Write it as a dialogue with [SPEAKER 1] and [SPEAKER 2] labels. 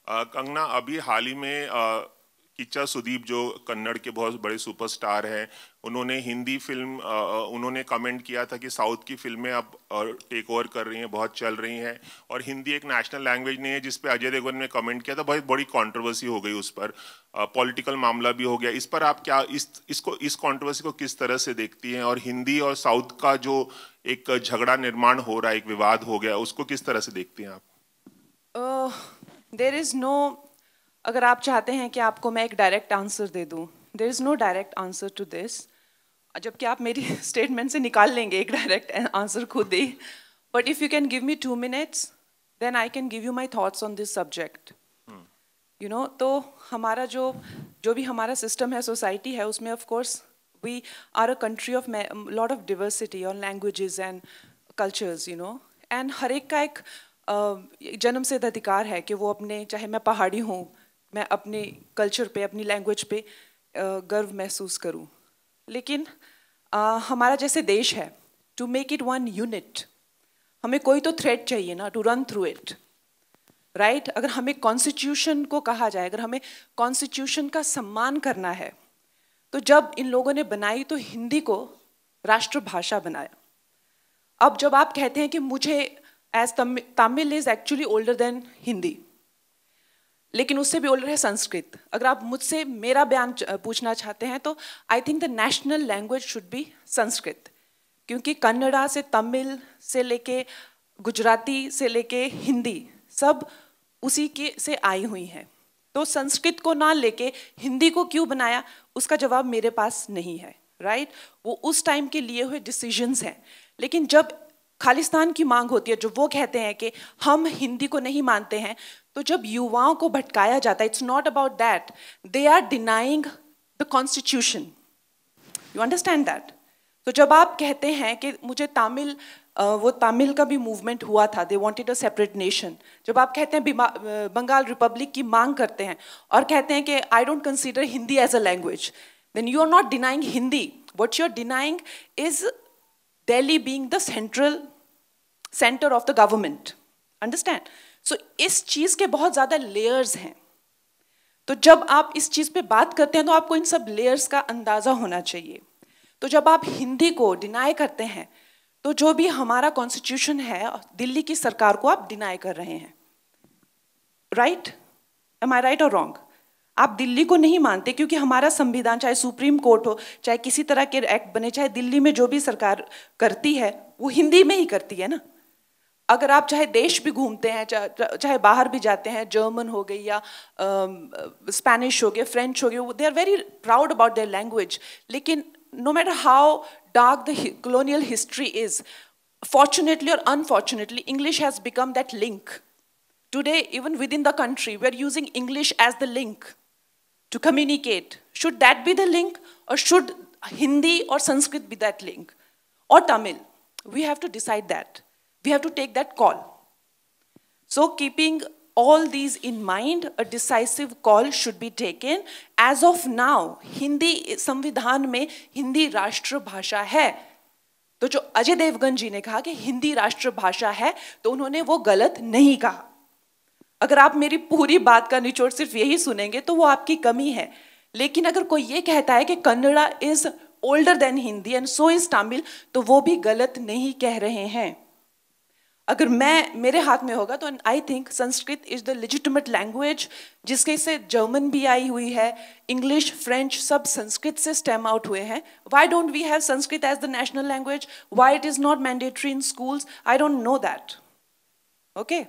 [SPEAKER 1] कंगना, अभी हाल ही में किच्चा सुदीप जो कन्नड़ के बहुत बड़े सुपरस्टार हैं, उन्होंने हिंदी फिल्म उन्होंने कमेंट किया था कि साउथ की फिल्में अब टेक ओवर कर रही हैं, बहुत चल रही हैं और हिंदी एक नेशनल लैंग्वेज नहीं है, जिस पे अजय देवगन ने कमेंट किया था। बहुत बड़ी कंट्रोवर्सी हो गई उस पर, पॉलिटिकल मामला भी हो गया। इस पर आप क्या इस कंट्रोवर्सी को किस तरह से देखती हैं, और हिंदी और साउथ का जो एक झगड़ा निर्माण हो रहा है, एक विवाद हो गया, उसको किस तरह से देखती हैं आप?
[SPEAKER 2] देयर इज नो, अगर आप चाहते हैं कि आपको मैं एक डायरेक्ट आंसर दे दूं, there is no direct answer to this, जबकि आप मेरी स्टेटमेंट से निकाल लेंगे एक डायरेक्ट आंसर खुद ही। But if you can give me 2 minutes, then I can give you my thoughts on this subject. You know, तो हमारा जो भी हमारा सिस्टम है, सोसाइटी है, उसमें of course we are a country of lot of diversity और languages and cultures, you know, and हर एक का एक जन्म से अधिकार है कि वो अपने, चाहे मैं पहाड़ी हूँ, मैं अपने कल्चर पे, अपनी लैंग्वेज पे गर्व महसूस करूँ। लेकिन हमारा जैसे देश है, to make it one unit, हमें कोई तो थ्रेड चाहिए ना, to run through it, right? अगर हमें कॉन्स्टिट्यूशन को कहा जाए, अगर हमें कॉन्स्टिट्यूशन का सम्मान करना है, तो जब इन लोगों ने बनाई तो हिंदी को राष्ट्रभाषा बनाया। अब जब आप कहते हैं कि मुझे as Tamil is actually older than Hindi, लेकिन उससे भी ओल्डर है संस्कृत। अगर आप मुझसे मेरा बयान पूछना चाहते हैं तो I think the national language should be Sanskrit, क्योंकि कन्नड़ा से तमिल से लेके गुजराती से लेके हिंदी सब उसी के से आई हुई हैं। तो संस्कृत को ना लेके हिंदी को क्यों बनाया, उसका जवाब मेरे पास नहीं है, राइट? वो उस टाइम के लिए हुए डिसीजंस हैं। लेकिन जब खालिस्तान की मांग होती है, जो वो कहते हैं कि हम हिंदी को नहीं मानते हैं, तो जब युवाओं को भटकाया जाता है, it's not about that, they are denying the constitution. You understand that? तो जब आप कहते हैं कि मुझे तमिल, वो तमिल का भी मूवमेंट हुआ था, they wanted a separate nation, जब आप कहते हैं बंगाल रिपब्लिक की मांग करते हैं और कहते हैं कि I don't consider Hindi as a language, then you are not denying Hindi, what you are denying is Delhi being the center of the government. Understand? So इस चीज के बहुत ज्यादा लेयर्स हैं। तो जब आप इस चीज पे बात करते हैं तो आपको इन सब लेयर्स का अंदाजा होना चाहिए। तो जब आप हिंदी को डिनाई करते हैं, तो जो भी हमारा कॉन्स्टिट्यूशन है, दिल्ली की सरकार को आप डिनाई कर रहे हैं, राइट? एम आई राइट और रॉन्ग? आप दिल्ली को नहीं मानते, क्योंकि हमारा संविधान, चाहे सुप्रीम कोर्ट हो, चाहे किसी तरह के एक्ट बने, चाहे दिल्ली में जो भी सरकार करती है वो हिंदी में ही करती है ना। अगर आप चाहे देश भी घूमते हैं, चाहे बाहर भी जाते हैं, जर्मन हो गई या स्पेनिश हो गया, फ्रेंच हो गया, they are very proud about their language. लेकिन no matter how dark the colonial history is, fortunately or unfortunately, English has become that link. Today, even within the country, we are using English as the link to communicate. Should that be the link, or should Hindi or Sanskrit be that link, or Tamil? We have to decide that. We have to take that call. So keeping all these in mind, a decisive call should be taken. As of now, Hindi संविधान में हिंदी राष्ट्रभाषा है। तो जो अजय देवगन जी ने कहा कि हिंदी राष्ट्रभाषा है, तो उन्होंने वो गलत नहीं कहा। अगर आप मेरी पूरी बात का निचोड़ सिर्फ यही सुनेंगे तो वो आपकी कमी है। लेकिन अगर कोई ये कहता है कि Kannada is older than Hindi and so is Tamil, तो वो भी गलत नहीं कह रहे हैं। अगर मेरे हाथ में होगा तो I think Sanskrit is the legitimate language, जिसके से जर्मन भी आई हुई है, इंग्लिश, फ्रेंच, सब संस्कृत से स्टेम आउट हुए हैं। Why don't we have Sanskrit as the national language? Why it is not mandatory in schools? I don't know that. Okay.